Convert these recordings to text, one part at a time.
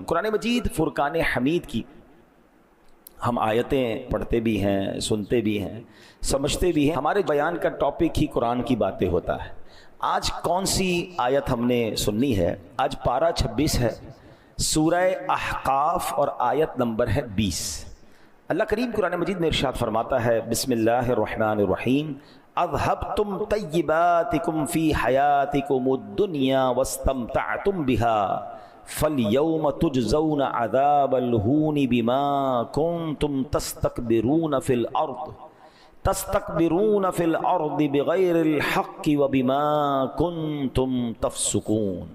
قرآن مجید فرقان حمید کی ہم آیتیں پڑھتے بھی ہیں، سنتے بھی ہیں، سمجھتے بھی ہیں۔ ہمارے بیان کا ٹاپک ہی قرآن کی باتیں ہوتا ہے۔ آج کون سی آیت ہم نے سننی ہے؟ آج پارہ 26 ہے، سورہ احقاف، اور آیت نمبر ہے 20۔ اللہ کریم قرآن مجید میں ارشاد فرماتا ہے، بسم اللہ الرحمن الرحیم، اذھبتم طیباتکم فی حیاتکم الدنیا واستمتعتم بها فَالْيَوْمَ تُجْزَوْنَ عَذَابَ الْهُونِ بِمَا كُنْتُمْ تَسْتَكْبِرُونَ فِي الْأَرْضِ بِغَيْرِ الْحَقِّ وَبِمَا كُنْتُمْ تَفْسُقُونَ۔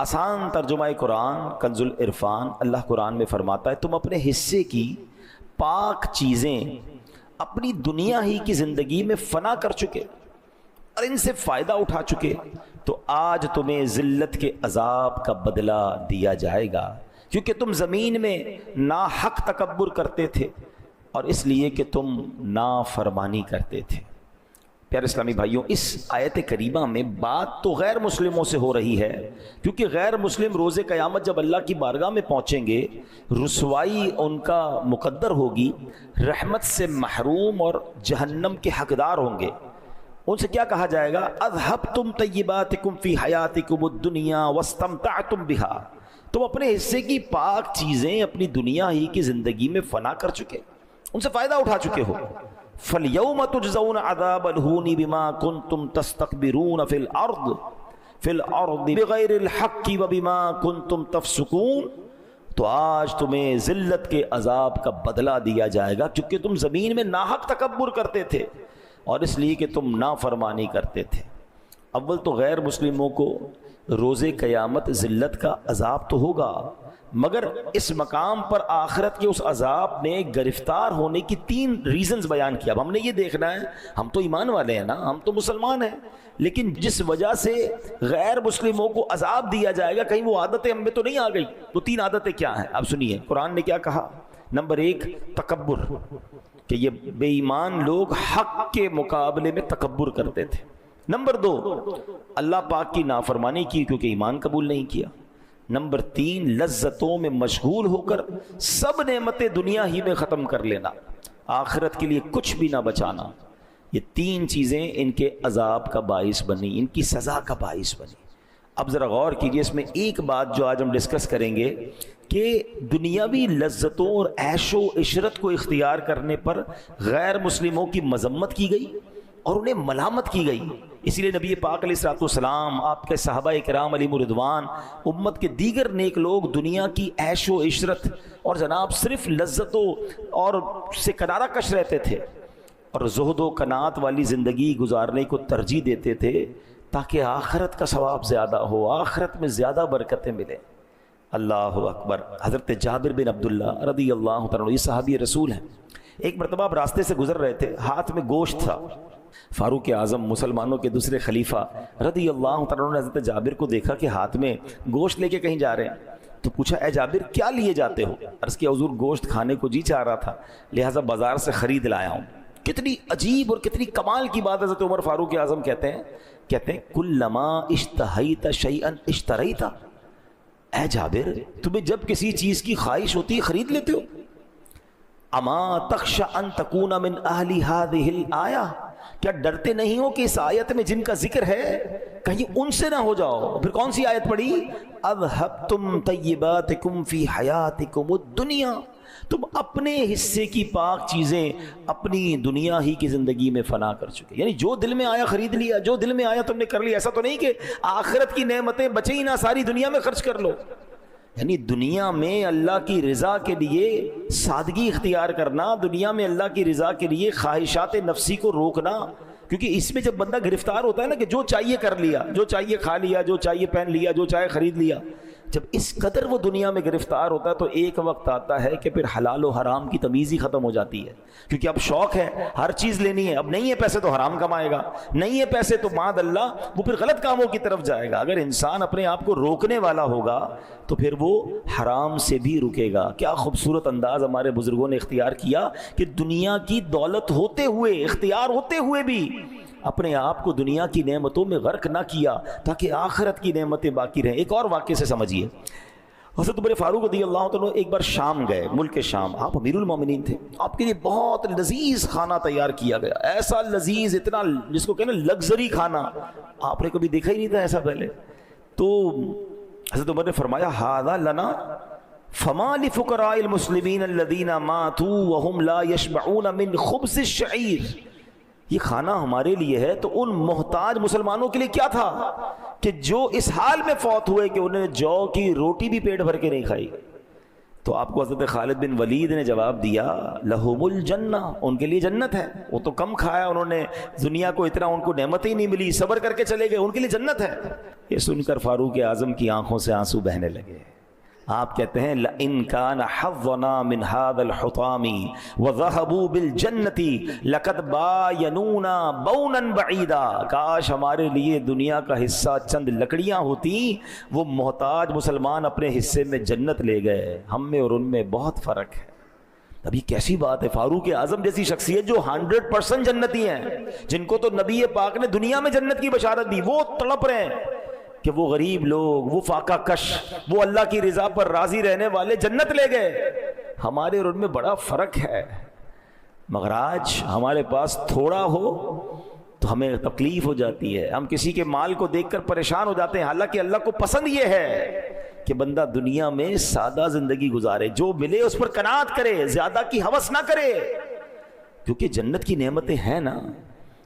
آسان ترجمہ قرآن کنز العرفان، اللہ قرآن میں فرماتا ہے تم اپنے حصے کی پاک چیزیں اپنی دنیا ہی کی زندگی میں فنا کر چکے اور ان سے فائدہ اٹھا چکے، تو آج تمہیں ذلت کے عذاب کا بدلہ دیا جائے گا، کیونکہ تم زمین میں ناحق تکبر کرتے تھے اور اس لیے کہ تم نافرمانی کرتے تھے۔ پیارے اسلامی بھائیوں، اس آیت کریمہ میں بات تو غیر مسلموں سے ہو رہی ہے، کیونکہ غیر مسلم روز قیامت جب اللہ کی بارگاہ میں پہنچیں گے، رسوائی ان کا مقدر ہوگی، رحمت سے محروم اور جہنم کے حقدار ہوں گے۔ ان سے کیا کہا جائے گا؟ اذھبتم طیباتکم فی حیاتکم الدنیا واستمتعتم بها، تم اپنے حصے کی پاک چیزیں اپنی دنیا ہی کی زندگی میں فنا کر چکے، ان سے فائدہ اٹھا چکے ہو۔ فَالْيَوْمَ تُجْزَوْنَ عَذَابَ الْهُونِ بِمَا كُنْتُمْ تَسْتَكْبِرُونَ فِي الْأَرْضِ بِغَيْرِ الْحَقِّ وَبِمَا كُنْتُمْ تَفْسُقُونَ، تو آج تمہیں ذلت کے عذاب کا بدلہ دیا جائے گا کیونکہ تم زمین میں ناحق تکبر کرتے تھے اور اس لیے کہ تم نافرمانی کرتے تھے۔ اول تو غیر مسلموں کو روز قیامت ذلت کا عذاب تو ہوگا، مگر اس مقام پر آخرت کے اس عذاب نے گرفتار ہونے کی 3 ریزنز بیان کیا۔ اب ہم نے یہ دیکھنا ہے، ہم تو ایمان والے ہیں نا، ہم تو مسلمان ہیں، لیکن جس وجہ سے غیر مسلموں کو عذاب دیا جائے گا، کہیں وہ عادتیں ہم میں تو نہیں آ گئی؟ وہ 3 عادتیں کیا ہیں؟ اب سنیے قرآن نے کیا کہا۔ نمبر 1 تکبر، کہ یہ بے ایمان لوگ حق کے مقابلے میں تکبر کرتے تھے۔ نمبر 2 اللہ پاک کی نافرمانی کی کیونکہ ایمان قبول نہیں کیا۔ نمبر 3 لذتوں میں مشغول ہو کر سب نعمتیں دنیا ہی میں ختم کر لینا، آخرت کے لیے کچھ بھی نہ بچانا۔ یہ 3 چیزیں ان کے عذاب کا باعث بنی، ان کی سزا کا باعث بنی۔ اب ذرا غور کیجئے، اس میں ایک بات جو آج ہم ڈسکس کریں گے کہ دنیاوی لذتوں اور عیش و عشرت کو اختیار کرنے پر غیر مسلموں کی مذمت کی گئی اور انہیں ملامت کی گئی۔ اسی لیے نبی پاک علیہ الصلوۃ والسلام، آپ کے صحابہ کرام علیہم الرضوان، امت کے دیگر نیک لوگ دنیا کی عیش و عشرت اور جناب صرف لذتوں اور سے کنارہ کش رہتے تھے اور زہد و قناعت والی زندگی گزارنے کو ترجیح دیتے تھے تاکہ آخرت کا ثواب زیادہ ہو، آخرت میں زیادہ برکتیں ملیں۔ اللہ اکبر۔ حضرت جابر بن عبداللہ رضی اللہ تعالیٰ عنہ، یہ صحابی رسول ہیں، ایک مرتبہ آپ راستے سے گزر رہے تھے، ہاتھ میں گوشت تھا۔ فاروق اعظم مسلمانوں کے دوسرے خلیفہ رضی اللہ تعالیٰ عنہ نے حضرت جابر کو دیکھا کہ ہاتھ میں گوشت لے کے کہیں جا رہے ہیں، تو پوچھا اے جابر کیا لیے جاتے ہو؟ عرض کیا حضور گوشت کھانے کو جی چاہ رہا تھا، لہٰذا بازار سے خرید لایا ہوں۔ کتنی عجیب اور کتنی کمال کی بات حضرت عمر فاروق اعظم کہتے ہیں کلما اشتہیت شیئا اشتریت، اے جابر تمہیں جب کسی چیز کی خواہش ہوتی ہے خرید لیتے ہو۔ اما تخشى ان تکون من اہل هذه الآیہ، کیا ڈرتے نہیں ہو کہ اس آیت میں جن کا ذکر ہے کہیں ان سے نہ ہو جاؤ؟ پھر کون سی آیت پڑھی؟ اذھبتم طیباتکم فی حیاتکم الدنیا، تم اپنے حصے کی پاک چیزیں اپنی دنیا ہی کی زندگی میں فنا کر چکے، یعنی جو دل میں آیا خرید لیا، جو دل میں آیا تم نے کر لیا۔ ایسا تو نہیں کہ آخرت کی نعمتیں بچیں ہی نہ، ساری دنیا میں خرچ کر لو۔ یعنی دنیا میں اللہ کی رضا کے لیے سادگی اختیار کرنا، دنیا میں اللہ کی رضا کے لیے خواہشات نفسی کو روکنا، کیونکہ اس میں جب بندہ گرفتار ہوتا ہے نا کہ جو چاہیے کر لیا، جو چاہیے کھا لیا، جو چاہیے پہن لیا، جو چاہے خرید لیا، جب اس قدر وہ دنیا میں گرفتار ہوتا ہے تو ایک وقت آتا ہے کہ پھر حلال و حرام کی تمیز ہی ختم ہو جاتی ہے، کیونکہ اب شوق ہے ہر چیز لینی ہے، اب نہیں ہے پیسے تو حرام کمائے گا، نہیں ہے پیسے تو معاذ اللہ وہ پھر غلط کاموں کی طرف جائے گا۔ اگر انسان اپنے آپ کو روکنے والا ہوگا تو پھر وہ حرام سے بھی رکے گا۔ کیا خوبصورت انداز ہمارے بزرگوں نے اختیار کیا کہ دنیا کی دولت ہوتے ہوئے، اختیار ہوتے ہوئے بھی اپنے آپ کو دنیا کی نعمتوں میں غرق نہ کیا تاکہ آخرت کی نعمتیں باقی رہیں۔ ایک اور واقعے سے سمجھیے، حضرت عمر فاروق رضی اللہ عنہ ایک بار شام گئے، ملک شام، آپ امیر المومنین تھے، آپ کے لیے بہت لذیذ کھانا تیار کیا گیا، ایسا لذیذ، اتنا جس کو کہنا لگژری کھانا، آپ نے کبھی دیکھا ہی نہیں تھا ایسا پہلے. تو حضرت عمر نے فرمایا ھذا لنا فما لفقراء المسلمین الذین ماتوا وهم لا یشبعون من خبز الشعیر، یہ کھانا ہمارے لیے ہے تو ان محتاج مسلمانوں کے لیے کیا تھا کہ جو اس حال میں فوت ہوئے کہ انہوں نے جو کی روٹی بھی پیٹ بھر کے نہیں کھائی. تو آپ کو حضرت خالد بن ولید نے جواب دیا لہم الجنہ، ان کے لیے جنت ہے، وہ تو کم کھایا انہوں نے، دنیا کو اتنا ان کو نعمت ہی نہیں ملی، صبر کر کے چلے گئے، ان کے لیے جنت ہے. یہ سن کر فاروق اعظم کی آنکھوں سے آنسو بہنے لگے. آپ کہتے ہیں لَإِن كَانَ حَظُّنَا مِنْ هَذَا الْحُطَامِ وَذَهَبُوا بِالْجَنَّةِ لَقَدْ بَايَنُونَا بَوْنًا بَعِيدًا، کاش ہمارے لیے دنیا کا حصہ چند لکڑیاں ہوتی، وہ محتاج مسلمان اپنے حصے میں جنت لے گئے، ہم میں اور ان میں بہت فرق ہے. اب یہ کیسی بات ہے، فاروق اعظم جیسی شخصیت جو 100% جنتی ہیں، جن کو تو نبی پاک نے دنیا میں جنت کی بشارت دی، وہ تڑپ رہے ہیں کہ وہ غریب لوگ، وہ فاقہ کش، وہ اللہ کی رضا پر راضی رہنے والے جنت لے گئے. ہمارے اور ان میں بڑا فرق ہے. مگر آج ہمارے پاس تھوڑا ہو تو ہمیں تکلیف ہو جاتی ہے، ہم کسی کے مال کو دیکھ کر پریشان ہو جاتے ہیں، حالانکہ اللہ کو پسند یہ ہے کہ بندہ دنیا میں سادہ زندگی گزارے، جو ملے اس پر قناعت کرے، زیادہ کی ہوس نہ کرے، کیونکہ جنت کی نعمتیں ہیں نا.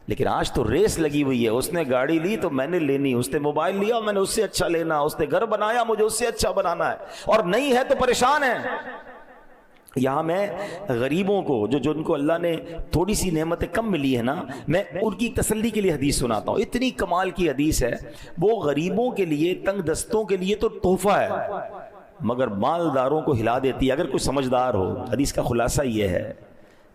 لیکن آج تو ریس لگی ہوئی ہے، اس نے گاڑی لی تو میں نے لینی، اس نے موبائل لیا میں نے اس سے اچھا لینا، اس نے گھر بنایا مجھے اس سے اچھا بنانا ہے، اور نہیں ہے تو پریشان ہے. یہاں میں غریبوں کو جو جن کو اللہ نے تھوڑی سی نعمتیں کم ملی ہے نا، میں ان کی تسلی کے لیے حدیث سناتا ہوں. اتنی کمال کی حدیث ہے، وہ غریبوں کے لیے، تنگ دستوں کے لیے تو تحفہ ہے، مگر مالداروں کو ہلا دیتی ہے اگر کوئی سمجھدار ہو. حدیث کا خلاصہ یہ ہے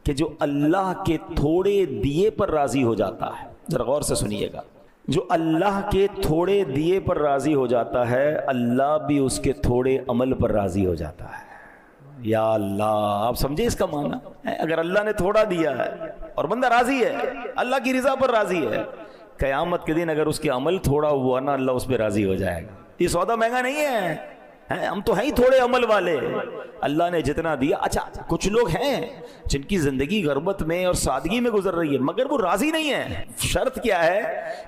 کہ جو اللہ کے تھوڑے دیے پر راضی ہو جاتا ہے، ذرا غور سے سنیے گا، جو اللہ کے تھوڑے دیے پر راضی ہو جاتا ہے، اللہ بھی اس کے تھوڑے عمل پر راضی ہو جاتا ہے. یا اللہ، آپ سمجھے اس کا معنی؟ اگر اللہ نے تھوڑا دیا ہے اور بندہ راضی ہے، اللہ کی رضا پر راضی ہے، قیامت کے دن اگر اس کے عمل تھوڑا ہوا نا، اللہ اس پہ راضی ہو جائے گا. یہ سودا مہنگا نہیں ہے، ہم تو ہیں ہی تھوڑے عمل والے، اللہ نے جتنا دیا. اچھا کچھ لوگ ہیں جن کی زندگی غربت میں اور سادگی میں گزر رہی ہے مگر وہ راضی نہیں ہے. شرط کیا ہے؟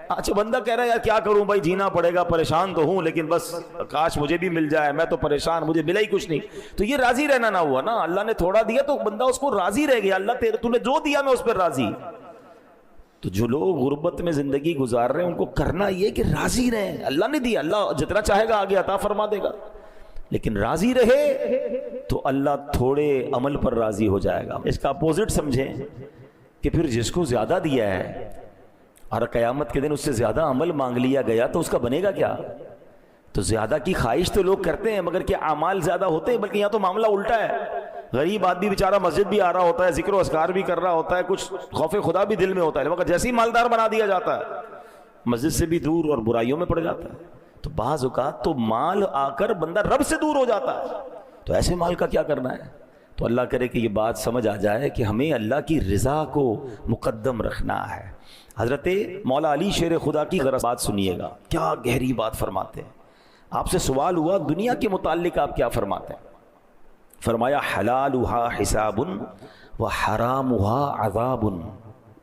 اچھا بندہ کہہ رہا ہے یار کیا کروں بھائی، جینا پڑے گا، پریشان تو ہوں لیکن بس کاش مجھے بھی مل جائے، میں تو پریشان، مجھے ملا ہی کچھ نہیں. تو یہ راضی رہنا نہ ہوا نا. اللہ نے تھوڑا دیا تو بندہ اس کو راضی رہ گیا، اللہ تو نے جو دیا میں اس پر راضی. تو جو لوگ غربت میں زندگی گزار رہے ہیں ان کو کرنا یہ کہ راضی رہیں. اللہ نے دیا، اللہ جتنا چاہے گا آگے عطا فرما دے گا، لیکن راضی رہے تو اللہ تھوڑے عمل پر راضی ہو جائے گا. اس کا اپوزٹ سمجھیں کہ پھر جس کو زیادہ دیا ہے اور قیامت کے دن اس سے زیادہ عمل مانگ لیا گیا تو اس کا بنے گا کیا؟ تو زیادہ کی خواہش تو لوگ کرتے ہیں مگر کیا اعمال زیادہ ہوتے ہیں؟ بلکہ یہاں تو معاملہ الٹا ہے. غریب آدمی بیچارہ مسجد بھی آ رہا ہوتا ہے، ذکر و اذکار بھی کر رہا ہوتا ہے، کچھ خوف خدا بھی دل میں ہوتا ہے، مگر جیسے ہی مالدار بنا دیا جاتا ہے مسجد سے بھی دور اور برائیوں میں پڑ جاتا ہے. تو بعض اوقات تو مال آ کر بندہ رب سے دور ہو جاتا ہے. تو ایسے مال کا کیا کرنا ہے؟ تو اللہ کرے کہ یہ بات سمجھ آ جائے کہ ہمیں اللہ کی رضا کو مقدم رکھنا ہے. حضرت مولا علی شیر خدا کی غرض بات سنیے گا، کیا گہری بات فرماتے ہیں. آپ سے سوال ہوا دنیا کے متعلق آپ کیا فرماتے ہیں؟ فرمایا حلالها حساب وحرامها عذاب.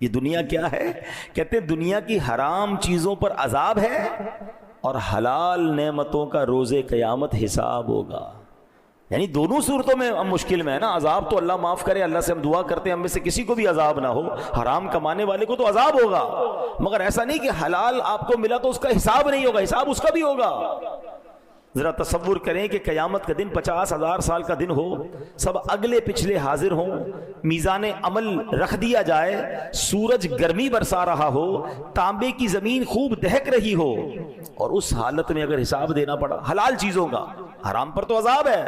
یہ دنیا کیا ہے؟ کہتے دنیا کی حرام چیزوں پر عذاب ہے اور حلال نعمتوں کا روز قیامت حساب ہوگا. یعنی دونوں صورتوں میں ہم مشکل میں ہے نا. عذاب تو اللہ معاف کرے، اللہ سے ہم دعا کرتے ہیں ہم میں سے کسی کو بھی عذاب نہ ہو، حرام کمانے والے کو تو عذاب ہوگا، مگر ایسا نہیں کہ حلال آپ کو ملا تو اس کا حساب نہیں ہوگا، حساب اس کا بھی ہوگا. ذرا تصور کریں کہ قیامت کا دن 50,000 سال کا دن ہو، سب اگلے پچھلے حاضر ہوں، میزان عمل رکھ دیا جائے، سورج گرمی برسا رہا ہو، تانبے کی زمین خوب دہک رہی ہو، اور اس حالت میں اگر حساب دینا پڑا حلال چیزوں کا، حرام پر تو عذاب ہے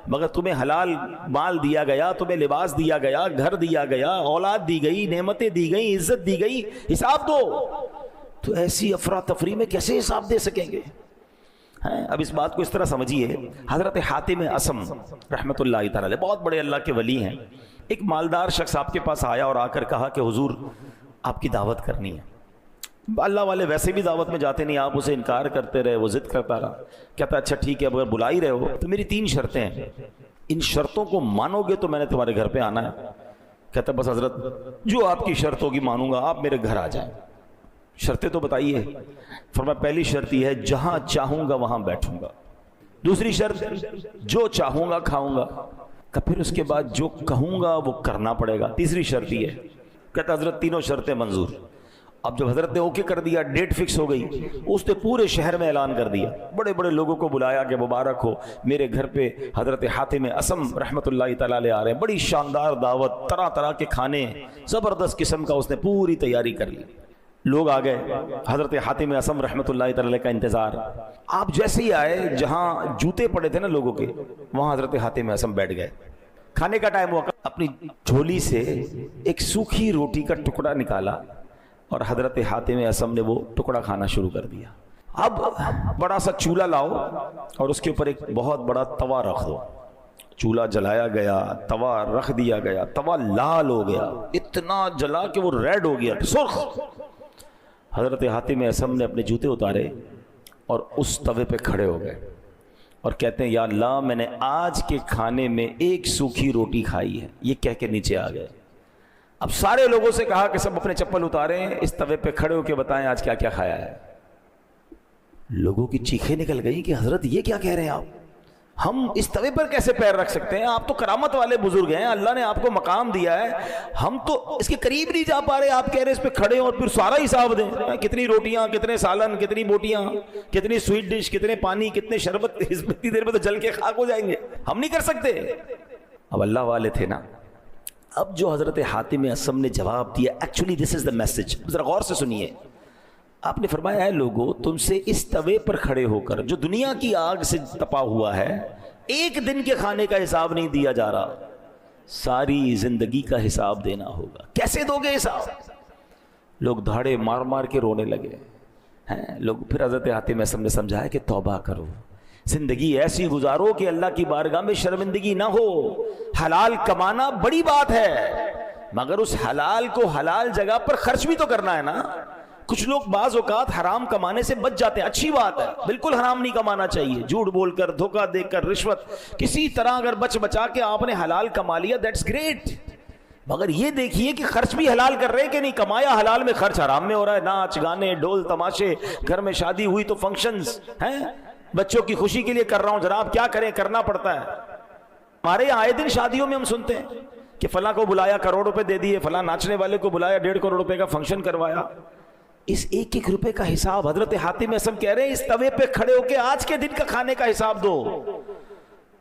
مگر تمہیں حلال مال دیا گیا، تمہیں لباس دیا گیا، گھر دیا گیا، اولاد دی گئی، نعمتیں دی گئی، عزت دی گئی، حساب دو. تو ایسی افراتفری میں کیسے حساب دے سکیں گے؟ اب اس بات کو اس طرح سمجھیے. حضرت حاتم اصم رحمۃ اللہ تعالی بہت بڑے اللہ کے ولی ہیں. ایک مالدار شخص آپ کے پاس آیا اور آ کر کہا کہ حضور آپ کی دعوت کرنی ہے. اللہ والے ویسے بھی دعوت میں جاتے نہیں, آپ اسے انکار کرتے رہے, وہ ضد کرتا رہا. کہتا اچھا ٹھیک ہے, اگر بلا ہی رہے ہو تو میری 3 شرطیں ہیں, ان شرطوں کو مانو گے تو میں نے تمہارے گھر پہ آنا ہے. کہتا بس حضرت جو آپ کی شرط ہوگی مانوں گا, آپ میرے گھر آ جائیں. شرطیں تو بتائیے. فرمایا پہلی شرط یہ ہے جہاں چاہوں گا وہاں بیٹھوں گا. دوسری شرط جو چاہوں گا کھاؤں گا. پھر اس کے بعد جو کہوں گا وہ کرنا پڑے گا. تیسری شرط یہ ہے. کہتا حضرت تینوں شرطیں منظور. اب جب حضرت نے اوکے کر دیا, ڈیٹ فکس ہو گئی, اس نے پورے شہر میں اعلان کر دیا, بڑے بڑے لوگوں کو بلایا کہ مبارک ہو, میرے گھر پہ حضرت حاتم اسم رحمۃ اللہ تعالیٰ علیہ آ رہے ہیں, بڑی شاندار دعوت, طرح طرح کے کھانے, زبردست قسم کا اس نے پوری تیاری کر لی. لوگ آ گئے, حضرت حاتم اسم رحمۃ اللہ تعالیٰ کا انتظار. آپ جیسے ہی آئے, جہاں جوتے پڑے تھے نا لوگوں کے, وہاں حضرت حاتم اسم بیٹھ گئے. کھانے کا ٹائم ہوا, اپنی جھولی سے ایک سوکھی روٹی کا ٹکڑا نکالا اور حضرت حاتم اسم نے وہ ٹکڑا کھانا شروع کر دیا. اب بڑا سا چولہا لاؤ اور اس کے اوپر ایک بہت بڑا توا رکھ دو. چولہا جلایا گیا, توا رکھ دیا گیا, توا لال ہو گیا, اتنا جلا کہ وہ ریڈ ہو گیا, سرخ. حضرت حاتم اسم نے اپنے جوتے اتارے اور اس توے پہ کھڑے ہو گئے اور کہتے ہیں یا اللہ میں نے آج کے کھانے میں ایک سوکھی روٹی کھائی ہے. یہ کہہ کے نیچے آ گئے. اب سارے لوگوں سے کہا کہ سب اپنے چپل اتاریں, اس توے پہ کھڑے ہو کے بتائیں آج کیا کیا کھایا ہے. لوگوں کی چیخیں نکل گئی کہ حضرت یہ کیا کہہ رہے ہیں آپ, ہم اس توے پر کیسے پیر رکھ سکتے ہیں, آپ تو کرامت والے بزرگ ہیں, اللہ نے آپ کو مقام دیا ہے, ہم تو اس کے قریب نہیں جا پا رہے, آپ کہہ رہے ہیں اس پہ کھڑے اور پھر سارا حساب دیں, کتنی روٹیاں, کتنے سالن, کتنی بوٹیاں, کتنی سویٹ ڈش, کتنے پانی, کتنے شربت, اتنی دیر میں تو جل کے خاک ہو جائیں گے, ہم نہیں کر سکتے. اب اللہ والے تھے نا. اب جو حضرت حاتم اسم نے جواب دیا, actually this is the message, ذرا غور سے سنیے. آپ نے فرمایا ہے لوگوں تم سے اس توے پر کھڑے ہو کر جو دنیا کی آگ سے تپا ہوا ہے, ایک دن کے کھانے کا حساب نہیں دیا جا رہا, ساری زندگی کا حساب دینا ہوگا. کیسے دو گے حساب؟ لوگ دھاڑے مار مار کے رونے لگے ہیں. لوگ پھر حضرت حاتم اسم نے سمجھایا کہ توبہ کرو, زندگی ایسی گزارو کہ اللہ کی بارگاہ میں شرمندگی نہ ہو. حلال کمانا بڑی بات ہے, مگر اس حلال کو حلال جگہ پر خرچ بھی تو کرنا ہے نا. کچھ لوگ بعض اوقات حرام کمانے سے بچ جاتے ہیں, اچھی بات ہے, بالکل حرام نہیں کمانا چاہیے. جھوٹ بول کر, دھوکہ دے کر, رشوت, کسی طرح اگر بچ بچا کے آپ نے حلال کما لیا, دیٹس گریٹ. مگر یہ دیکھیے کہ خرچ بھی حلال کر رہے کہ نہیں. کمایا حلال میں, خرچ حرام میں ہو رہا ہے. ناچ گانے, ڈول تماشے, گھر میں شادی ہوئی تو فنکشنز ہیں, بچوں کی خوشی کے لیے کر رہا ہوں. جناب کیا کریں, کرنا پڑتا ہے. ہمارے یہاں آئے دن شادیوں میں ہم سنتے ہیں کہ فلاں کو بلایا, کروڑ روپے دے دیے, فلاں ناچنے والے کو بلایا, 1.5 کروڑ روپے کا فنکشن کروایا. اس ایک ایک روپے کا حساب حضرت حاتم اسم کہہ رہے ہیں اس توے پہ کھڑے ہو کے آج کے دن کا کھانے کا حساب دو.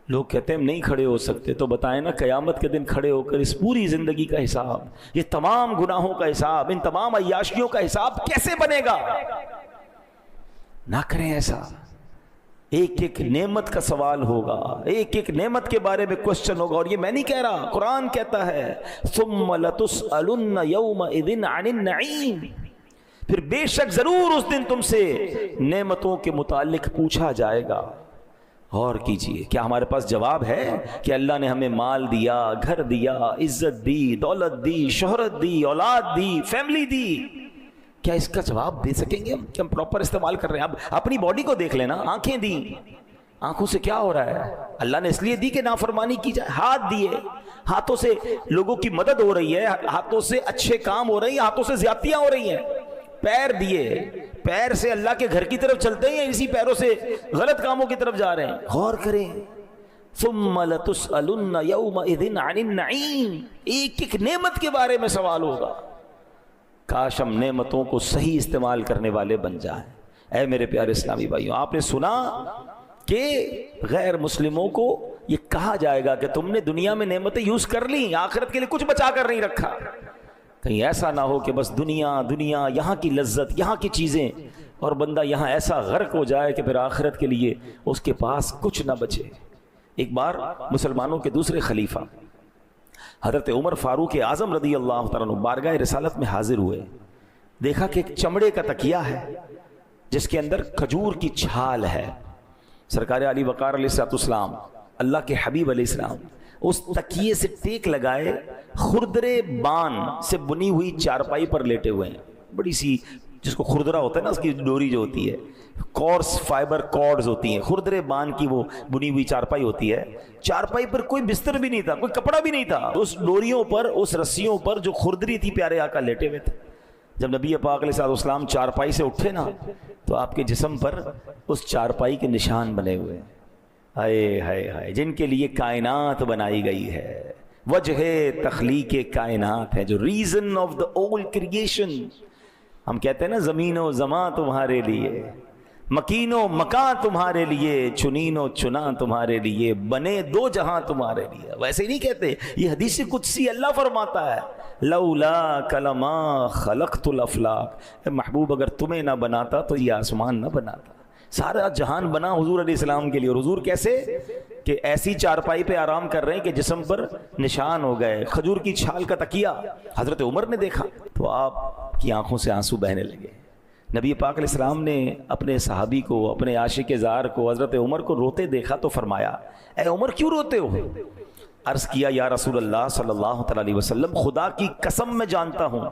لوگ کہتے ہیں ہم نہیں کھڑے ہو سکتے, تو بتائیں نا قیامت کے دن کھڑے ہو کر اس پوری زندگی کا حساب, یہ تمام گناہوں کا حساب, ان تمام عیاشیوں کا حساب کیسے بنے گا؟ نہ کریں ایسا. ایک ایک نعمت کا سوال ہوگا, ایک ایک نعمت کے بارے میں کوشچن ہوگا. اور یہ میں نہیں کہہ رہا, قرآن کہتا ہے ثم لتسألن یومئذ عن النعیم, پھر بے شک ضرور اس دن تم سے نعمتوں کے متعلق پوچھا جائے گا. غور کیجئے, کیا ہمارے پاس جواب ہے کہ اللہ نے ہمیں مال دیا, گھر دیا, عزت دی, دولت دی, شہرت دی, اولاد دی, فیملی دی, کیا اس کا جواب دے سکیں گے کہ ہم پراپر استعمال کر رہے ہیں؟ اب اپنی باڈی کو دیکھ لینا, آنکھیں دی, آنکھوں سے کیا ہو رہا ہے؟ اللہ نے اس لیے دی کہ نافرمانی کی جائے. ہاتھ دیے, ہاتھوں سے لوگوں کی مدد ہو رہی ہے, ہاتھوں سے اچھے کام ہو رہے ہیں, ہاتھوں سے زیادتیاں ہو رہی ہیں. پیر دیے, پیر سے اللہ کے گھر کی طرف چلتے ہیں یا اسی پیروں سے غلط کاموں کی طرف جا رہے ہیں؟ غور کریں. ثم لتسألن یومئذ عن النعیم, ایک ایک نعمت کے بارے میں سوال ہوگا. کاش ہم نعمتوں کو صحیح استعمال کرنے والے بن جائیں. اے میرے پیارے اسلامی بھائیوں, آپ نے سنا کہ غیر مسلموں کو یہ کہا جائے گا کہ تم نے دنیا میں نعمتیں یوز کر لی, آخرت کے لیے کچھ بچا کر نہیں رکھا. کہیں ایسا نہ ہو کہ بس دنیا دنیا, یہاں کی لذت, یہاں کی چیزیں, اور بندہ یہاں ایسا غرق ہو جائے کہ پھر آخرت کے لیے اس کے پاس کچھ نہ بچے. ایک بار مسلمانوں کے دوسرے خلیفہ حضرت عمر فاروق اعظم رضی اللہ تعالیٰ عنہ بارگاہ رسالت میں حاضر ہوئے. دیکھا کہ ایک چمڑے کا تکیہ ہے جس کے اندر کھجور کی چھال ہے. سرکار علی وقار علیہ السلام, اللہ کے حبیب علیہ السلام, اس تکیے سے ٹیک لگائے خردرے بان سے بنی ہوئی چارپائی پر لیٹے ہوئے ہیں. بڑی سی جس کو خردرا ہوتا ہے نا، اس کی ڈوری جو ہوتی ہے، کورس فائبر کارڈز ہوتی ہیں، خردرے بان کی وہ بنی ہوئی چارپائی ہوتی ہے. چارپائی پر کوئی بستر بھی نہیں تھا، کوئی کپڑا بھی نہیں تھا، اس ڈوریوں پر، اس رسیوں پر جو خردری تھی پیارے آقا لیٹے ہوئے تھے. جب نبی پاک علیہ السلام چارپائی سے اٹھے نا تو آپ کے جسم پر اس چارپائی کے نشان بنے ہوئے. ہائے ہائے ہائے، جن کے لیے کائنات بنائی گئی ہے، وجہ تخلیق کائنات ہے، جو ریزن آف دا اول کریشن. ہم کہتے ہیں نا زمین و زماں تمہارے لیے، مکین و مکان تمہارے لیے، چنین و چنا تمہارے لیے، بنے دو جہاں تمہارے لیے. ویسے ہی نہیں کہتے، یہ حدیث قدسی اللہ فرماتا ہے، لولا کلما خلقت الافلاق. محبوب اگر تمہیں نہ بناتا تو یہ آسمان نہ بناتا. سارا جہان بنا حضور علیہ السلام کے لیے. اور حضور کیسے کہ ایسی چارپائی پہ آرام کر رہے ہیں کہ جسم پر نشان ہو گئے. کھجور کی چھال کا تکیہ حضرت عمر نے دیکھا تو آپ کی آنکھوں سے آنسو بہنے لگے. نبی پاک علیہ السلام نے اپنے صحابی کو، اپنے عاشق زار کو، حضرت عمر کو روتے دیکھا تو فرمایا، اے عمر کیوں روتے ہو؟ عرض کیا، یا رسول اللہ صلی اللہ علیہ وسلم، خدا کی قسم میں جانتا ہوں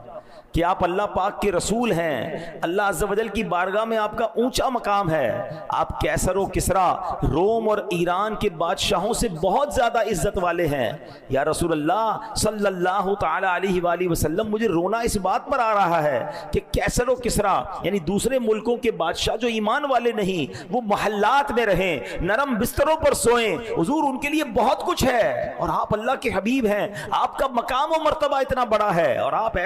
کہ آپ اللہ پاک کے رسول ہیں، اللہ عز و جل کی بارگاہ میں آپ کا اونچا مقام ہے، آپ کیسر و کسرا، روم اور ایران کے بادشاہوں سے بہت زیادہ عزت والے ہیں. یا رسول اللہ صلی اللہ تعالی علیہ وآلہ وسلم، مجھے رونا اس بات پر آ رہا ہے کہ کیسر و کسرا یعنی دوسرے ملکوں کے بادشاہ جو ایمان والے نہیں، وہ محلات میں رہیں، نرم بستروں پر سوئیں. حضور ان کے لیے بہت کچھ ہے اور آپ اللہ کے حبیب ہیں، آپ کا مقام و مرتبہ اتنا بڑا ہے اور آپ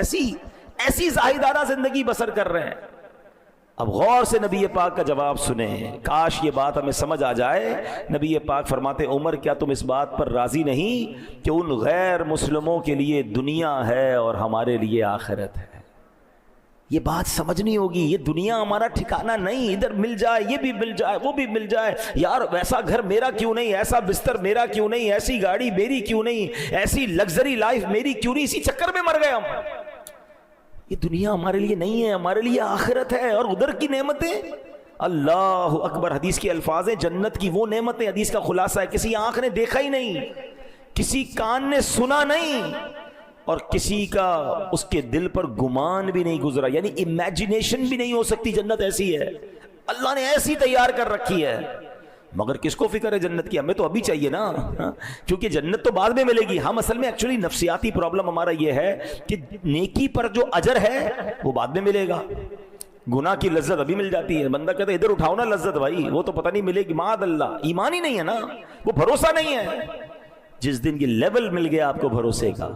ایسی زاہدانہ زندگی بسر کر رہے ہیں. اب غور سے نبی پاک کا جواب سنیں، کاش یہ بات ہمیں سمجھ آ جائے. نبی پاک فرماتے، عمر کیا تم اس بات پر راضی نہیں کہ ان غیر مسلموں کے لیے دنیا ہے اور ہمارے لیے آخرت ہے؟ یہ بات سمجھنی ہوگی. یہ دنیا ہمارا ٹھکانہ نہیں، ادھر مل جائے، یہ بھی مل جائے، وہ بھی مل جائے. یار ویسا گھر میرا کیوں نہیں، ایسا بستر میرا کیوں نہیں، ایسی گاڑی میری کیوں نہیں، ایسی لگژری لائف میری کیوں نہیں. اسی چکر میں مر گئے ہم. یہ دنیا ہمارے لیے نہیں ہے، ہمارے لیے آخرت ہے. اور ادھر کی نعمتیں، اللہ اکبر. حدیث کے الفاظ ہیں، جنت کی وہ نعمتیں، حدیث کا خلاصہ ہے، کسی آنکھ نے دیکھا ہی نہیں، کسی کان نے سنا نہیں، اور کسی کا اس کے دل پر گمان بھی نہیں گزرا. یعنی امیجنیشن بھی نہیں ہو سکتی. جنت ایسی ہے، اللہ نے ایسی تیار کر رکھی ہے. مگر کس کو فکر ہے جنت کی؟ ہمیں تو ابھی چاہیے نا، کیونکہ جنت تو بعد میں ملے گی. ہم اصل میں ایکچولی نفسیاتی پرابلم ہمارا یہ ہے کہ نیکی پر جو اجر ہے وہ بعد میں ملے گا، گناہ کی لذت ابھی مل جاتی ہے. بندہ کہتا ہے ادھر اٹھاؤ نا لذت، بھائی وہ تو پتہ نہیں ملے گی. معاذ اللہ، ایمان ہی نہیں ہے نا، وہ بھروسہ نہیں ہے. جس دن یہ لیول مل گیا آپ کو بھروسے کا،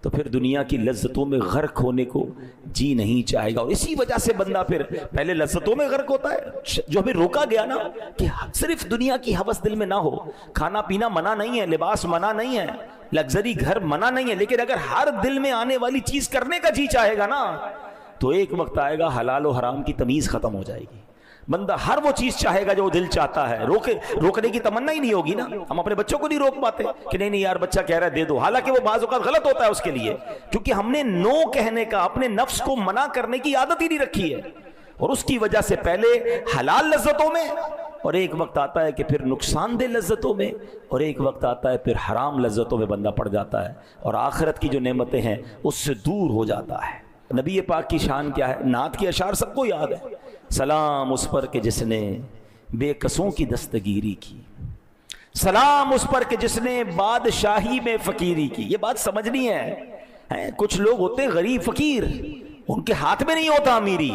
تو پھر دنیا کی لذتوں میں غرق ہونے کو جی نہیں چاہے گا. اور اسی وجہ سے بندہ پھر پہلے لذتوں میں غرق ہوتا ہے. جو ہمیں روکا گیا نا کہ صرف دنیا کی ہوس دل میں نہ ہو. کھانا پینا منع نہیں ہے، لباس منع نہیں ہے، لگژری گھر منع نہیں ہے، لیکن اگر ہر دل میں آنے والی چیز کرنے کا جی چاہے گا نا تو ایک وقت آئے گا حلال و حرام کی تمیز ختم ہو جائے گی. بندہ ہر وہ چیز چاہے گا جو دل چاہتا ہے. روکنے کی تمنا ہی نہیں ہوگی نا. ہم اپنے بچوں کو نہیں روک پاتے کہ نہیں یار بچہ کہہ رہا ہے دے دو، حالانکہ وہ بعض اوقات غلط ہوتا ہے اس کے لیے، کیونکہ ہم نے نو کہنے کا، اپنے نفس کو منع کرنے کی عادت ہی نہیں رکھی ہے. اور اس کی وجہ سے پہلے حلال لذتوں میں، اور ایک وقت آتا ہے کہ پھر نقصان دہ لذتوں میں، اور ایک وقت آتا ہے پھر حرام لذتوں میں بندہ پڑ جاتا ہے، اور آخرت کی جو نعمتیں ہیں اس سے دور ہو جاتا ہے. نبی پاک کی شان کیا ہے؟ نعت کے اشعار سب کو یاد ہے. سلام اس پر کہ جس نے بے کسوں کی دستگیری کی، سلام اس پر کہ جس نے بادشاہی میں فقیری کی. یہ بات سمجھنی ہے. کچھ لوگ ہوتے ہیں غریب فقیر، ان کے ہاتھ میں نہیں ہوتا امیری،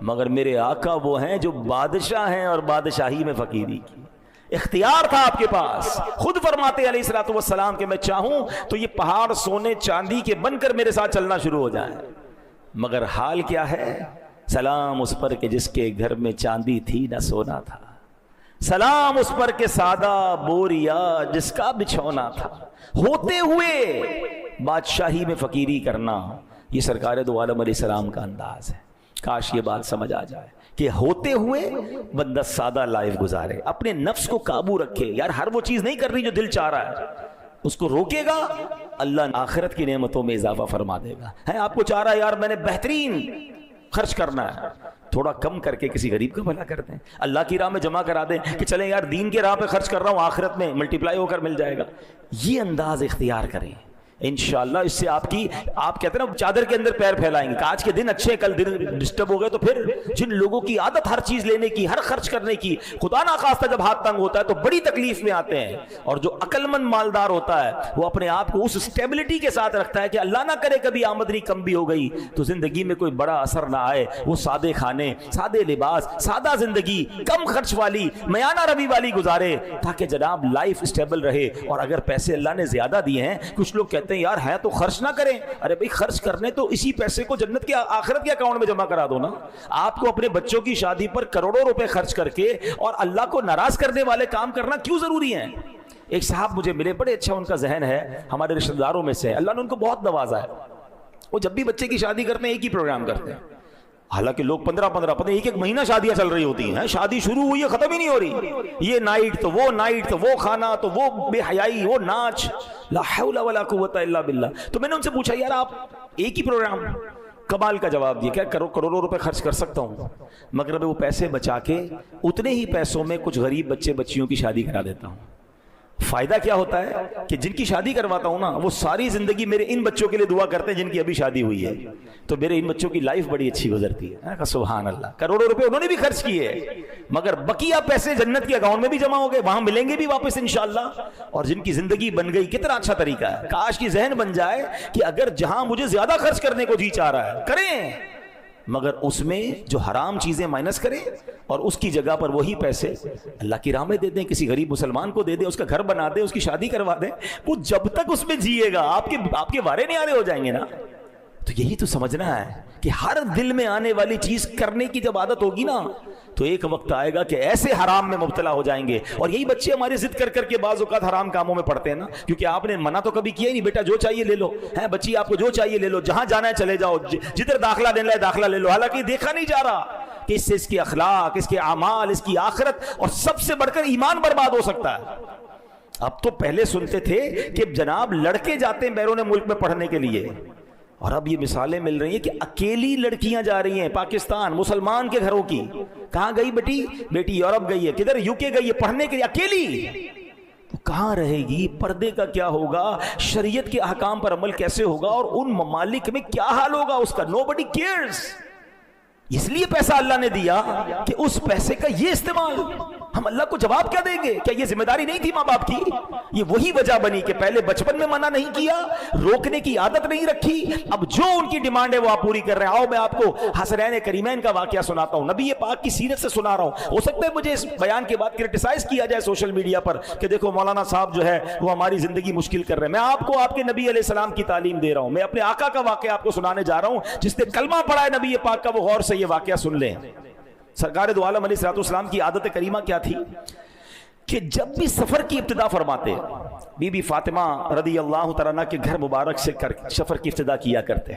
مگر میرے آقا وہ ہیں جو بادشاہ ہیں اور بادشاہی میں فقیری کی. اختیار تھا آپ کے پاس. خود فرماتے علیہ الصلوۃ والسلام کہ میں چاہوں تو یہ پہاڑ سونے چاندی کے بن کر میرے ساتھ چلنا شروع ہو جائیں. مگر حال کیا ہے؟ سلام اس پر کہ جس کے گھر میں چاندی تھی نہ سونا تھا، سلام اس پر کہ سادہ بوریا جس کا بچھونا تھا. ہوتے ہوئے بادشاہی میں فقیری کرنا، یہ سرکار دو عالم علیہ السلام کا انداز ہے. کاش یہ بات سمجھ آ جائے کہ ہوتے ہوئے بندہ سادہ لائف گزارے، اپنے نفس کو قابو رکھے. یار ہر وہ چیز نہیں کرنی جو دل چاہ رہا ہے، اس کو روکے گا اللہ آخرت کی نعمتوں میں اضافہ فرما دے گا. ہے آپ کو چاہ رہا ہے یار میں نے بہترین خرچ کرنا ہے، تھوڑا کم کر کے کسی غریب کا بھلا کر دیں، اللہ کی راہ میں جمع کرا دیں کہ چلیں یار دین کے راہ پہ خرچ کر رہا ہوں، آخرت میں ملٹی پلائی ہو کر مل جائے گا. یہ انداز اختیار کریں. انشاءاللہ اس سے آپ کہتے ہیں نا چادر کے اندر پیر پھیلائیں گے کہ آج کے دن اچھے کل دن ڈسٹرب ہو گئے. تو پھر جن لوگوں کی عادت ہر چیز لینے کی, ہر خرچ کرنے کی, خدا ناخواستہ جب ہاتھ تنگ ہوتا ہے تو بڑی تکلیف میں آتے ہیں. اور جو عقل مند مالدار ہوتا ہے وہ اپنے آپ کو اس اسٹیبلٹی کے ساتھ رکھتا ہے کہ اللہ نہ کرے کبھی آمدنی کم بھی ہو گئی تو زندگی میں کوئی بڑا اثر نہ آئے. وہ سادے کھانے, سادے لباس, سادہ زندگی, کم خرچ والی, میانہ روی والی گزارے تاکہ جناب لائف اسٹیبل رہے. اور اگر پیسے اللہ نے زیادہ دیے ہیں, کچھ لوگ کہتے ہیں یار ہے تو خرچ نہ کریں. ارے بھائی خرچ کرنے تو اسی پیسے کو جنت کے آخرت کے اکاؤنٹ میں جمع کرا دو نا. آپ کو اپنے بچوں کی شادی پر کروڑوں روپے خرچ کر کے اور اللہ کو ناراض کرنے والے کام کرنا کیوں ضروری ہیں؟ ایک صاحب مجھے ملے, بڑے اچھا ان کا ذہن ہے, ہمارے رشتہ داروں میں سے, اللہ نے ان کو بہت نوازا ہے. وہ جب بھی بچے کی شادی کرتے ہیں ایک ہی پروگرام کرتے ہیں. حالانکہ لوگ 15 ایک مہینہ شادیاں چل رہی ہوتی ہیں, شادی شروع ہوئی ہے ختم ہی نہیں ہو رہی. یہ نائٹ تو وہ کھانا تو وہ بے حیائی, وہ ناچ, لا حول ولا قوت الا باللہ. تو میں نے ان سے پوچھا یار آپ ایک ہی پروگرام, کمال کا جواب دیا, کیا کروڑوں روپے خرچ کر سکتا ہوں مگر میں وہ پیسے بچا کے اتنے ہی پیسوں میں کچھ غریب بچے بچیوں کی شادی کرا دیتا ہوں. فائدہ کیا ہوتا ہے کہ جن کی شادی کرواتا ہوں نا وہ ساری زندگی میرے ان بچوں کے لیے دعا کرتے ہیں جن کی ابھی شادی ہوئی ہے, تو میرے ان بچوں کی لائف بڑی اچھی گزرتی ہے. سبحان اللہ, کروڑوں روپے انہوں نے بھی خرچ کیے مگر بقیہ پیسے جنت کے اکاؤنٹ میں بھی جمع ہو گئے, وہاں ملیں گے بھی واپس انشاءاللہ. اور جن کی زندگی بن گئی, کتنا اچھا طریقہ ہے. کاش کی ذہن بن جائے کہ اگر جہاں مجھے زیادہ خرچ کرنے کو جی چاہ رہا ہے کریں, مگر اس میں جو حرام چیزیں مائنس کریں اور اس کی جگہ پر وہی پیسے اللہ کی راہ میں دے دیں, کسی غریب مسلمان کو دے دیں, اس کا گھر بنا دیں, اس کی شادی کروا دیں. وہ جب تک اس میں جیے گا آپ کے وارے نہیں آنے ہو جائیں گے نا. تو یہی تو سمجھنا ہے کہ ہر دل میں آنے والی چیز کرنے کی جب عادت ہوگی نا تو ایک وقت آئے گا کہ ایسے حرام میں مبتلا ہو جائیں گے. اور یہی بچے ہماری ضد کر کر کے بعض اوقات حرام کاموں میں پڑتے ہیں نا, کیونکہ آپ نے منع تو کبھی کیا ہی نہیں, بیٹا جو چاہیے لے لو, ہے بچی آپ کو جو چاہیے لے لو, جہاں جانا ہے چلے جاؤ, جدھر داخلہ دینا ہے داخلہ لے لو. حالانکہ دیکھا نہیں جا رہا کہ اس سے اس کے اخلاق, اس کے اعمال, اس کی آخرت اور سب سے بڑھ کر ایمان برباد ہو سکتا ہے. اب تو پہلے سنتے تھے کہ جناب لڑکے جاتے ہیں بیرون ملک میں پڑھنے کے لیے, اور اب یہ مثالیں مل رہی ہیں کہ اکیلی لڑکیاں جا رہی ہیں پاکستان, مسلمان کے گھروں کی. کہاں گئی بیٹی یورپ گئی ہے, کدھر یوکے گئی ہے پڑھنے کے لیے اکیلی. تو کہاں رہے گی, پردے کا کیا ہوگا, شریعت کے احکام پر عمل کیسے ہوگا, اور ان ممالک میں کیا حال ہوگا اس کا. nobody cares. اس لیے پیسہ اللہ نے دیا کہ اس پیسے کا یہ استعمال. ہم اللہ کو جواب کیا دیں گے؟ کیا یہ ذمہ داری نہیں تھی ماں باپ کی؟ یہ وہی وجہ بنی کہ پہلے بچپن میں منع نہیں کیا, روکنے کی عادت نہیں رکھی, اب جو ان کی ڈیمانڈ ہے وہ آپ پوری کر رہے ہیں. آؤ میں آپ کو حسنین کریمین کا واقعہ سناتا ہوں, نبی پاک کی سیرت سے سنا رہا ہوں. ہو سکتا ہے مجھے اس بیان کے بعد کرٹیسائز کیا جائے سوشل میڈیا پر کہ دیکھو مولانا صاحب جو ہے وہ ہماری زندگی مشکل کر رہے ہیں. میں آپ کو آپ کے نبی علیہ السلام کی تعلیم دے رہا ہوں, میں اپنے آقا کا واقعہ آپ کو سنانے جا رہا ہوں. جس نے کلمہ پڑھا ہے نبی پاک کا وہ غور سے یہ واقعہ سن لیں. سرکار دو عالم علیہ السلام کی عادت کریمہ کیا تھی کہ جب بھی سفر کی ابتدا فرماتے, بی بی فاطمہ رضی اللہ تعالیٰ عنہ کے گھر مبارک سے سفر کی ابتدا کیا کرتے.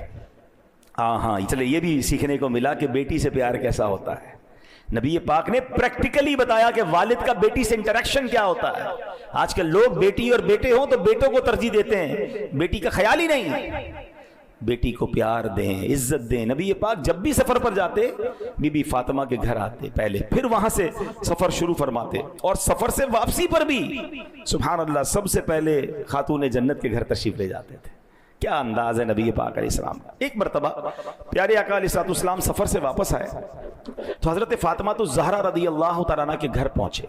ہاں چلے یہ بھی سیکھنے کو ملا کہ بیٹی سے پیار کیسا ہوتا ہے. نبی پاک نے پریکٹیکلی بتایا کہ والد کا بیٹی سے انٹریکشن کیا ہوتا ہے. آج کل لوگ بیٹی اور بیٹے ہوں تو بیٹوں کو ترجیح دیتے ہیں, بیٹی کا خیال ہی نہیں. بیٹی کو پیار دیں, عزت دیں. نبی پاک جب بھی سفر پر جاتے بی بی فاطمہ کے گھر آتے پہلے, پھر وہاں سے سفر شروع فرماتے, اور سفر سے واپسی پر بھی سبحان اللہ سب سے پہلے خاتون جنت کے گھر تشریف لے جاتے تھے. کیا انداز ہے نبی پاک علیہ السلام کا. ایک مرتبہ پیارے آقا علیہ السلام سفر سے واپس آئے تو حضرت فاطمہ تو زہرا رضی اللہ تعالیٰ عنہ کے گھر پہنچے.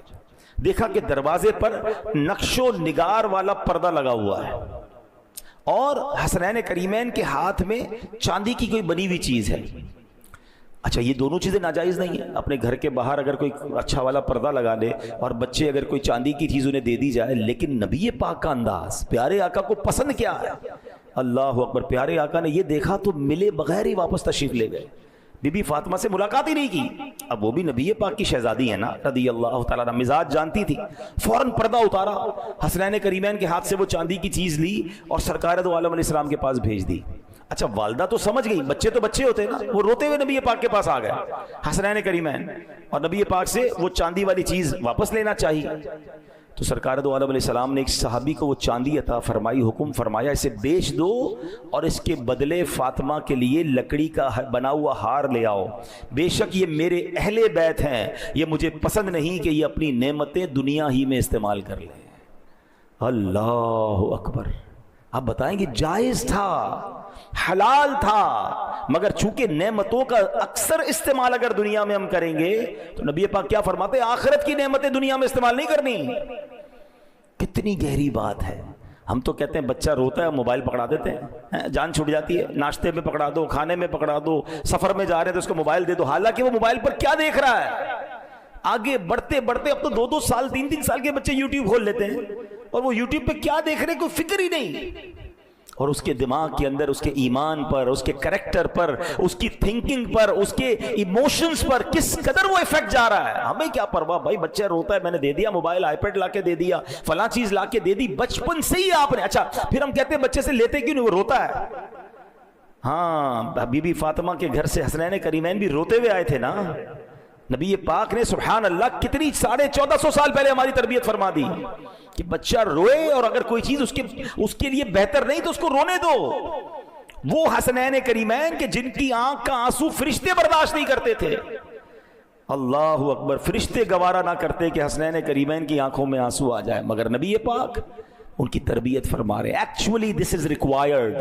دیکھا کہ دروازے پر نقش و نگار والا پردہ لگا ہوا ہے اور حسنین کریمین کے ہاتھ میں چاندی کی کوئی بنی ہوئی چیز ہے. اچھا یہ دونوں چیزیں ناجائز نہیں ہیں. اپنے گھر کے باہر اگر کوئی اچھا والا پردہ لگا لے اور بچے اگر کوئی چاندی کی چیز انہیں دے دی جائے, لیکن نبی پاک کا انداز, پیارے آقا کو پسند کیا ہے. اللہ اکبر, پیارے آقا نے یہ دیکھا تو ملے بغیر ہی واپس تشریف لے گئے. بی بی فاطمہ سے ملاقات ہی نہیں کی. اب وہ بھی نبی پاک کی شہزادی ہے نا رضی اللہ تعالیٰ عنہ, مزاج جانتی تھی. فوراً پردہ اتارا, حسنین کریمین کے ہاتھ سے وہ چاندی کی چیز لی اور سرکار دو عالم علیہ السلام کے پاس بھیج دی. اچھا والدہ تو سمجھ گئی, بچے تو بچے ہوتے ہیں نا, وہ روتے ہوئے نبی پاک کے پاس آ گئے حسنین کریمین, اور نبی پاک سے وہ چاندی والی چیز واپس لینا چاہیے. تو سرکار دو عالم علیہ السلام نے ایک صحابی کو وہ چاندی عطا فرمائی, حکم فرمایا اسے بیچ دو اور اس کے بدلے فاطمہ کے لیے لکڑی کا بنا ہوا ہار لے آؤ. بے شک یہ میرے اہل بیت ہیں, یہ مجھے پسند نہیں کہ یہ اپنی نعمتیں دنیا ہی میں استعمال کر لیں. اللہ اکبر. آپ بتائیں گے جائز تھا، حلال تھا، مگر چونکہ نعمتوں کا اکثر استعمال اگر دنیا میں ہم کریں گے تو نبی پاک کیا فرماتے ہیں؟ آخرت کی نعمتیں دنیا میں استعمال نہیں کرنی۔ کتنی گہری بات ہے۔ ہم تو کہتے ہیں بچہ روتا ہے موبائل پکڑا دیتے ہیں، جان چھوٹ جاتی ہے، ناشتے میں پکڑا دو، کھانے میں پکڑا دو، سفر میں جا رہے ہیں تو اس کو موبائل دے دو، حالانکہ وہ موبائل پر کیا دیکھ رہا ہے؟ آگے بڑھتے بڑھتے اب تو 2-2 سال 3-3 سال کے بچے یوٹیوب کھول لیتے ہیں، اور وہ یوٹیوب پہ کیا دیکھ رہے ہیں کوئی فکر ہی نہیں، اور اس کے دماغ کے اندر اس کے ایمان پر، اس کے کریکٹر پر، اس کی تھنکنگ پر، اس کے ایموشنز پر کس قدر وہ ایفیکٹ جا رہا ہے۔ ہمیں کیا پرواہ بھائی، بچہ روتا ہے میں نے دے دیا موبائل، آئی پیڈ لا کے دے دیا، فلاں چیز لا کے دے دی، بچپن سے ہی آپ نے۔ اچھا پھر ہم کہتے ہیں بچے سے لیتے کیوں نہیں، وہ روتا ہے۔ ہاں بی بی فاطمہ کے گھر سے حسنین کریمین بھی روتے ہوئے آئے تھے نا، نبی پاک نے سبحان اللہ کتنی 1450 سال پہلے ہماری تربیت فرما دی کہ بچہ روئے، اور اگر کوئی چیز اس کے لیے بہتر نہیں تو اس کو رونے دو۔ وہ حسنین کریمین کہ جن کی آنکھ کا آنسو فرشتے برداشت نہیں کرتے تھے، اللہ اکبر، فرشتے گوارا نہ کرتے کہ حسنین کریمین کی آنکھوں میں آنسو آ جائے، مگر نبی پاک ان کی تربیت فرما رہے۔ ایکچولی دس از ریکوائرڈ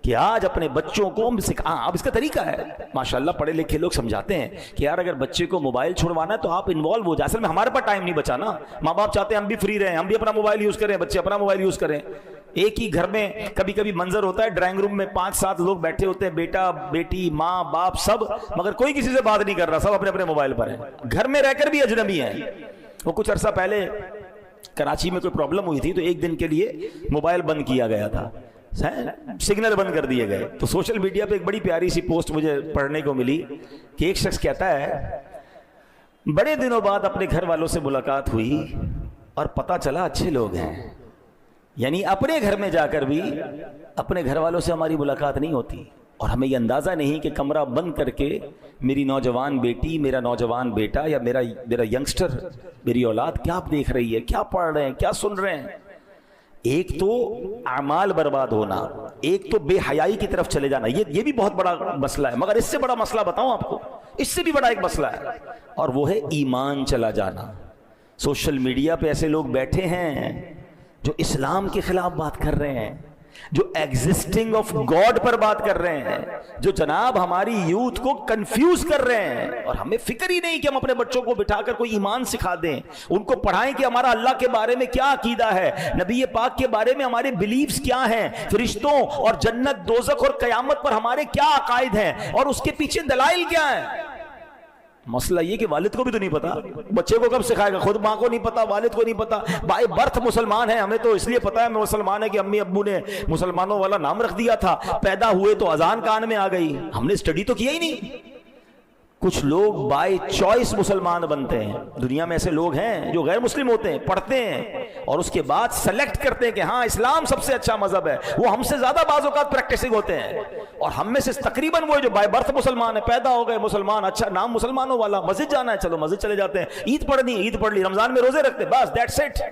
کہ آج اپنے بچوں کو اب اس کا طریقہ ہے ماشاءاللہ، پڑھے لکھے لوگ سمجھاتے ہیں کہ یار اگر بچے کو موبائل چھوڑوانا ہے تو آپ انوالو ہو جائیں۔ اصل میں ہمارے پاس ٹائم نہیں بچا نا، ماں باپ چاہتے ہیں ہم بھی فری رہیں، ہم بھی اپنا موبائل یوز کریں، بچے اپنا موبائل یوز کریں۔ ایک ہی گھر میں کبھی کبھی منظر ہوتا ہے ڈرائنگ روم میں 5-7 لوگ بیٹھے ہوتے ہیں، بیٹا بیٹی ماں باپ سب، مگر کوئی کسی سے بات نہیں کر رہا، سب اپنے اپنے موبائل پر ہیں، گھر میں رہ کر بھی اجنبی ہیں۔ وہ کچھ عرصہ پہلے کراچی میں کوئی پرابلم ہوئی تھی تو ایک دن کے لیے موبائل بند کیا گیا تھا، سگنل بند کر دیے گئے، تو سوشل میڈیا پہ ایک بڑی پیاری سی پوسٹ مجھے پڑھنے کو ملی کہ ایک شخص کہتا ہے بڑے دنوں بعد اپنے گھر والوں سے ملاقات ہوئی اور پتہ چلا اچھے لوگ ہیں، یعنی اپنے گھر میں جا کر بھی اپنے گھر والوں سے ہماری ملاقات نہیں ہوتی، اور ہمیں یہ اندازہ نہیں کہ کمرہ بند کر کے میری نوجوان بیٹی، میرا نوجوان بیٹا یا میرا ینگسٹر، میری اولاد کیا دیکھ رہی ہے، کیا پڑھ رہے ہیں، کیا سن رہے ہیں۔ ایک تو اعمال برباد ہونا، ایک تو بے حیائی کی طرف چلے جانا، یہ بھی بہت بڑا مسئلہ ہے، مگر اس سے بڑا مسئلہ بتاؤں آپ کو، اس سے بھی بڑا ایک مسئلہ ہے، اور وہ ہے ایمان چلا جانا۔ سوشل میڈیا پہ ایسے لوگ بیٹھے ہیں جو اسلام کے خلاف بات کر رہے ہیں، جو ایگزسٹنگ آف گاڈ پر بات کر رہے ہیں، جو جناب ہماری یوتھ کو کنفیوز کر رہے ہیں، اور ہمیں فکر ہی نہیں کہ ہم اپنے بچوں کو بٹھا کر کوئی ایمان سکھا دیں، ان کو پڑھائیں کہ ہمارا اللہ کے بارے میں کیا عقیدہ ہے، نبی پاک کے بارے میں ہمارے بلیفز کیا ہیں، فرشتوں اور جنت دوزخ اور قیامت پر ہمارے کیا عقائد ہیں، اور اس کے پیچھے دلائل کیا ہیں۔ مسئلہ یہ کہ والد کو بھی تو نہیں پتا، بچے کو کب سکھائے گا، خود ماں کو نہیں پتا، والد کو نہیں پتا، بائی برتھ مسلمان ہیں، ہمیں تو اس لیے پتا ہے میں مسلمان ہے کہ امی ابو نے مسلمانوں والا نام رکھ دیا تھا، پیدا ہوئے تو اذان کان میں آ گئی، ہم نے اسٹڈی تو کیا ہی نہیں۔ کچھ لوگ بائی چوائس مسلمان بنتے ہیں، دنیا میں ایسے لوگ ہیں جو غیر مسلم ہوتے ہیں، پڑھتے ہیں اور اس کے بعد سلیکٹ کرتے ہیں کہ ہاں اسلام سب سے اچھا مذہب ہے، وہ ہم سے زیادہ بعض اوقات پریکٹسنگ ہوتے ہیں، اور ہم میں سے تقریباً وہ جو بائی برتھ مسلمان ہے، پیدا ہو گئے مسلمان، اچھا نام مسلمانوں والا، مسجد جانا ہے چلو مسجد چلے جاتے ہیں، عید پڑھنی عید پڑھ لی، رمضان میں روزے رکھتے، بس دیٹس اٹ۔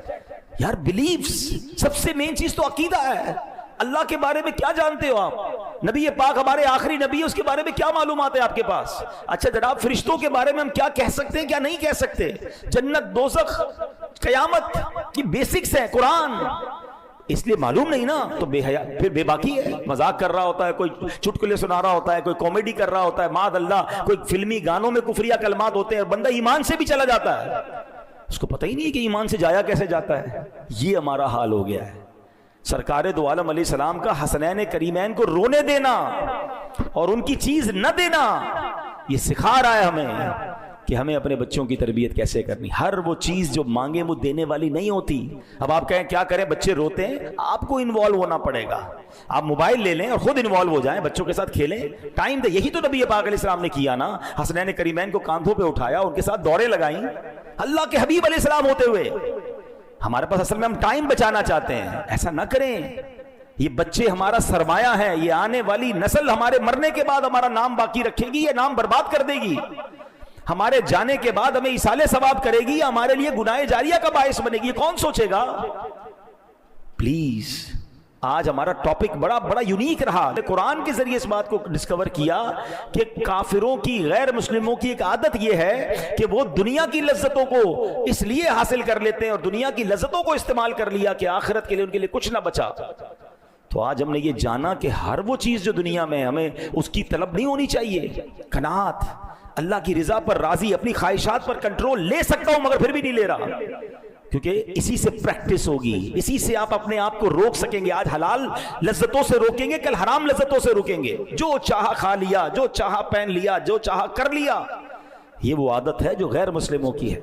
یار بلیفز، سب سے مین چیز تو عقیدہ ہے۔ اللہ کے بارے میں کیا جانتے ہو آپ؟ نبی پاک ہمارے آخری نبی ہے، اس کے بارے میں کیا معلومات ہے آپ کے پاس؟ اچھا جناب فرشتوں کے بارے میں ہم کیا کہہ سکتے ہیں، کیا نہیں کہہ سکتے؟ جنت دوزخ قیامت کی بیسکس ہیں قرآن، اس لیے معلوم نہیں نا تو بے حیا، پھر بے باکی ہے، مذاق کر رہا ہوتا ہے، کوئی چٹکلے سنا رہا ہوتا ہے، کوئی کامیڈی کر رہا ہوتا ہے، معاذ اللہ کوئی فلمی گانوں میں کفریہ کلمات ہوتے ہیں، اور بندہ ایمان سے بھی چلا جاتا ہے، اس کو پتہ ہی نہیں کہ ایمان سے جایا کیسے جاتا ہے۔ یہ ہمارا حال ہو گیا ہے۔ سرکار دو عالم علیہ السلام کا حسنین کریمین کو رونے دینا اور ان کی چیز نہ دینا، یہ سکھا رہا ہے ہمیں کہ ہمیں اپنے بچوں کی تربیت کیسے کرنی۔ ہر وہ چیز جو مانگے وہ دینے والی نہیں ہوتی۔ اب آپ کہیں کیا کریں، بچے روتے ہیں، آپ کو انوالو ہونا پڑے گا، آپ موبائل لے لیں اور خود انوالو ہو جائیں، بچوں کے ساتھ کھیلیں، ٹائم دیں۔ یہی تو نبی پاک علیہ السلام نے کیا نا، حسنین کریمین کو کاندھوں پہ اٹھایا، ان کے ساتھ دوڑیں لگائیں، اللہ کے حبیب علیہ السلام ہوتے ہوئے۔ ہمارے پاس اصل میں ہم ٹائم بچانا چاہتے ہیں، ایسا نہ کریں۔ یہ بچے ہمارا سرمایہ ہے، یہ آنے والی نسل ہمارے مرنے کے بعد ہمارا نام باقی رکھے گی یا نام برباد کر دے گی؟ ہمارے جانے کے بعد ہمیں ایصال ثواب کرے گی یا ہمارے لیے گناہ جاریہ کا باعث بنے گی؟ یہ کون سوچے گا؟ پلیز، آج ہمارا ٹاپک بڑا یونیک رہا۔ قرآن کے ذریعے اس بات کو ڈسکور کیا کہ کافروں کی، غیر مسلموں کی ایک عادت یہ ہے کہ وہ دنیا کی لذتوں کو اس لیے حاصل کر لیتے ہیں اور دنیا کی لذتوں کو استعمال کر لیا کہ آخرت کے لیے ان کے لیے کچھ نہ بچا۔ تو آج ہم نے یہ جانا کہ ہر وہ چیز جو دنیا میں ہمیں اس کی طلب نہیں ہونی چاہیے. قناعت, اللہ کی رضا پر راضی, اپنی خواہشات پر کنٹرول لے سکتا ہوں مگر پھر بھی نہیں لے رہا, کیونکہ اسی سے پریکٹس ہوگی, اسی سے آپ اپنے آپ کو روک سکیں گے. آج حلال لذتوں سے روکیں گے, کل حرام لذتوں سے روکیں گے. جو چاہا کھا لیا, جو چاہا پہن لیا, جو چاہا کر لیا, یہ وہ عادت ہے جو غیر مسلموں کی ہے.